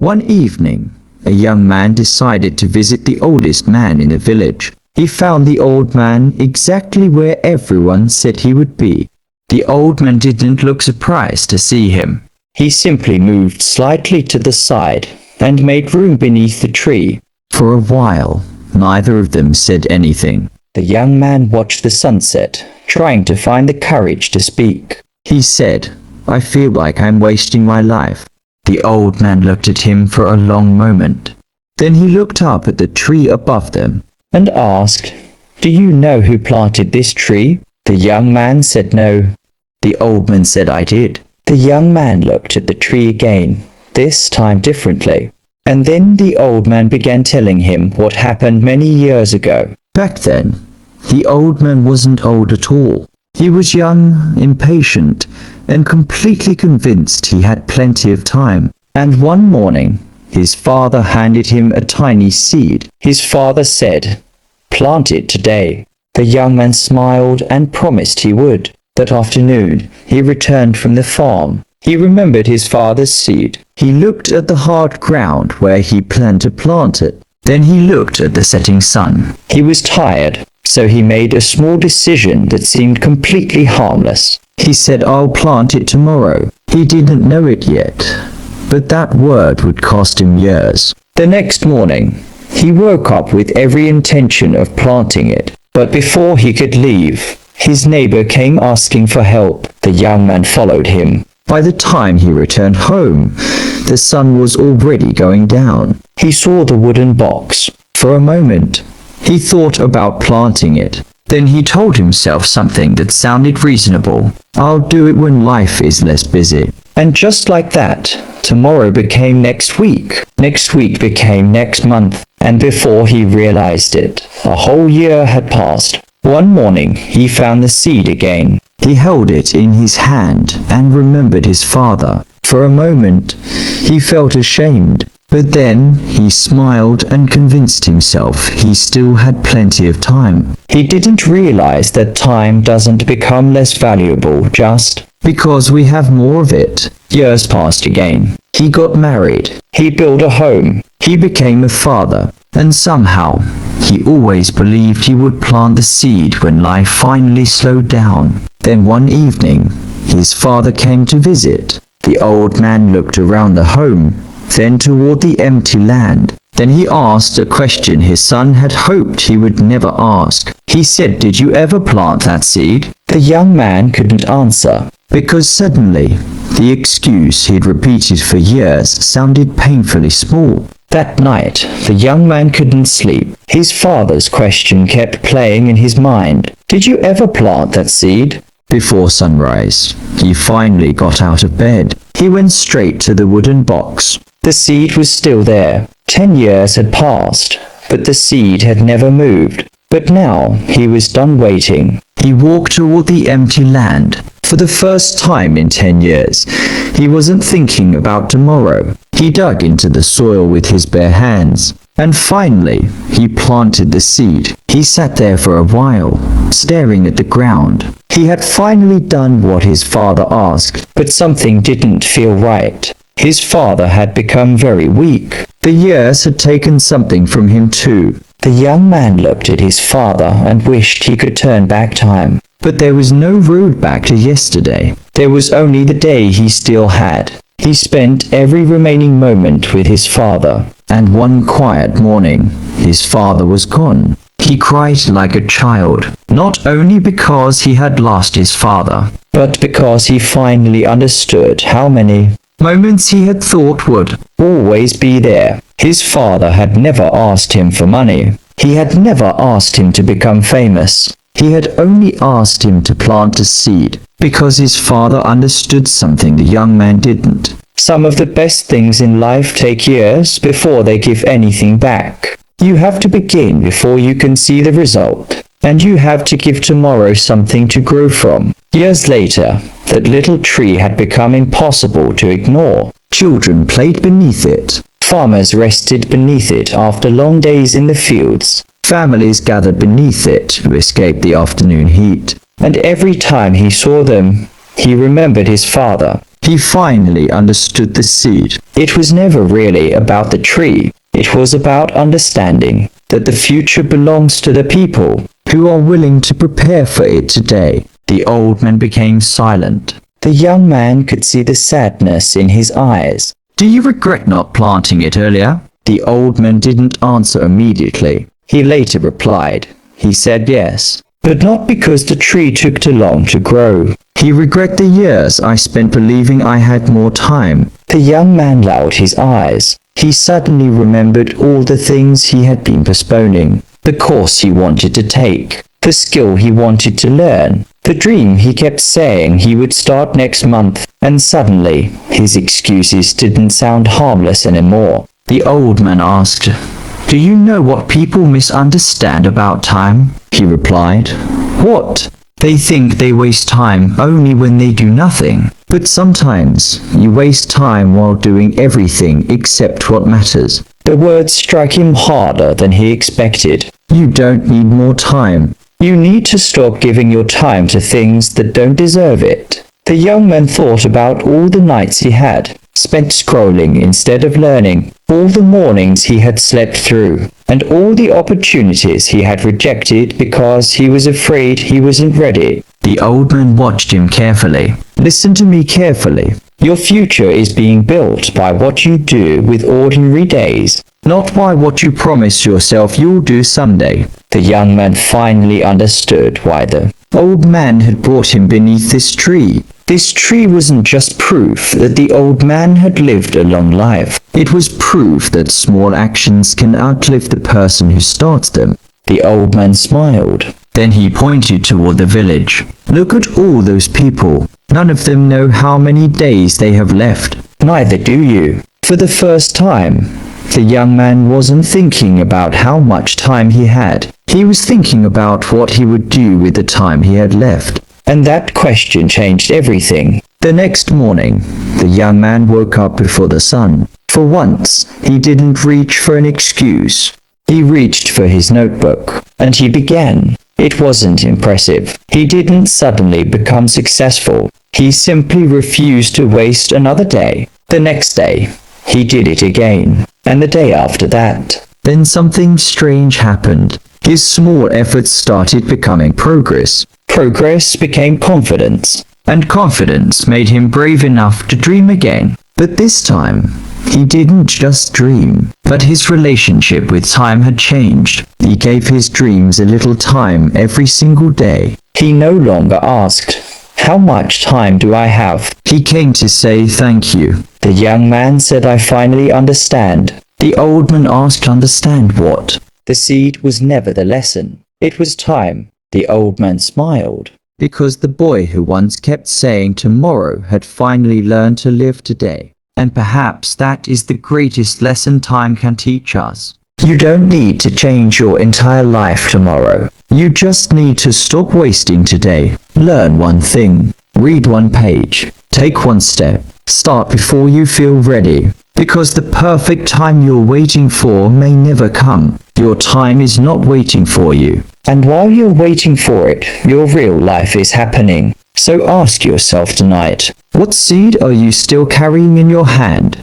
One evening, a young man decided to visit the oldest man in the village. He found the old man exactly where everyone said he would be. The old man didn't look surprised to see him. He simply moved slightly to the side and made room beneath the tree. For a while, neither of them said anything. The young man watched the sunset, trying to find the courage to speak. He said, "I feel like I'm wasting my life." The old man looked at him for a long moment. Then he looked up at the tree above them and asked, "Do you know who planted this tree?" The young man said no. The old man said, "I did." The young man looked at the tree again, this time differently. And then the old man began telling him what happened many years ago. Back then, the old man wasn't old at all. He was young, impatient, and completely convinced he had plenty of time. And one morning, his father handed him a tiny seed. His father said, "Plant it today." The young man smiled and promised he would. That afternoon, he returned from the farm. He remembered his father's seed. He looked at the hard ground where he planned to plant it. Then he looked at the setting sun. He was tired, so he made a small decision that seemed completely harmless. He said, "I'll plant it tomorrow." He didn't know it yet, but that word would cost him years. The next morning, he woke up with every intention of planting it. But before he could leave, his neighbor came asking for help. The young man followed him. By the time he returned home, the sun was already going down. He saw the wooden box. For a moment, he thought about planting it. Then he told himself something that sounded reasonable. "I'll do it when life is less busy." And just like that, tomorrow became next week. Next week became next month. And before he realized it, a whole year had passed. One morning, he found the seed again. He held it in his hand and remembered his father. For a moment, he felt ashamed. But then he smiled and convinced himself he still had plenty of time. He didn't realize that time doesn't become less valuable just because we have more of it. Years passed again. He got married. He built a home. He became a father. And somehow, he always believed he would plant the seed when life finally slowed down. Then one evening, his father came to visit. The old man looked around the home, then toward the empty land. Then he asked a question his son had hoped he would never ask. He said, "Did you ever plant that seed?" The young man couldn't answer, because suddenly, the excuse he'd repeated for years sounded painfully small. That night, the young man couldn't sleep. His father's question kept playing in his mind. "Did you ever plant that seed?" Before sunrise, he finally got out of bed. He went straight to the wooden box. The seed was still there. 10 years had passed, but the seed had never moved. But now he was done waiting. He walked toward the empty land. For the first time in 10 years, he wasn't thinking about tomorrow. He dug into the soil with his bare hands. And finally, he planted the seed. He sat there for a while, staring at the ground. He had finally done what his father asked, but something didn't feel right. His father had become very weak. The years had taken something from him too. The young man looked at his father and wished he could turn back time. But there was no road back to yesterday. There was only the day he still had. He spent every remaining moment with his father. And one quiet morning, his father was gone. He cried like a child, not only because he had lost his father, but because he finally understood how many moments he had thought would always be there. His father had never asked him for money. He had never asked him to become famous. He had only asked him to plant a seed, because his father understood something the young man didn't. Some of the best things in life take years before they give anything back. You have to begin before you can see the result. And you have to give tomorrow something to grow from. Years later, that little tree had become impossible to ignore. Children played beneath it. Farmers rested beneath it after long days in the fields. Families gathered beneath it to escape the afternoon heat. And every time he saw them, he remembered his father. He finally understood the seed. It was never really about the tree. It was about understanding that the future belongs to the people who are willing to prepare for it today. The old man became silent. The young man could see the sadness in his eyes. Do you regret not planting it earlier? The old man didn't answer immediately. He later replied. He said yes, but not because the tree took too long to grow. He regret the years I spent believing I had more time. The young man lowered his eyes. He suddenly remembered all the things he had been postponing. The course he wanted to take, the skill he wanted to learn, the dream he kept saying he would start next month, and suddenly his excuses didn't sound harmless anymore. The old man asked, "Do you know what people misunderstand about time?" He replied, "What? They think they waste time only when they do nothing. But sometimes you waste time while doing everything except what matters." The words struck him harder than he expected. You don't need more time. You need to stop giving your time to things that don't deserve it. The young man thought about all the nights he had spent scrolling instead of learning, all the mornings he had slept through, and all the opportunities he had rejected because he was afraid he wasn't ready. The old man watched him carefully. Listen to me carefully. Your future is being built by what you do with ordinary days, not by what you promise yourself you'll do someday. The young man finally understood why the old man had brought him beneath this tree. This tree wasn't just proof that the old man had lived a long life. It was proof that small actions can outlive the person who starts them. The old man smiled. Then he pointed toward the village. Look at all those people. None of them know how many days they have left. Neither do you. For the first time, the young man wasn't thinking about how much time he had. He was thinking about what he would do with the time he had left. And that question changed everything. The next morning, the young man woke up before the sun. For once, he didn't reach for an excuse. He reached for his notebook, and he began. It wasn't impressive. He didn't suddenly become successful. He simply refused to waste another day. The next day, he did it again, and the day after that. Then something strange happened. His small efforts started becoming progress. Progress became confidence, and confidence made him brave enough to dream again. But this time, he didn't just dream, but his relationship with time had changed. He gave his dreams a little time every single day. He no longer asked, "How much time do I have?" He came to say thank you. The young man said, "I finally understand." The old man asked, "Understand what?" The seed was never the lesson. It was time. The old man smiled, because the boy who once kept saying tomorrow had finally learned to live today. And perhaps that is the greatest lesson time can teach us. You don't need to change your entire life tomorrow. You just need to stop wasting today. Learn one thing. Read one page. Take one step. Start before you feel ready. Because the perfect time you're waiting for may never come. Your time is not waiting for you. And while you're waiting for it, your real life is happening. So ask yourself tonight, what seed are you still carrying in your hand?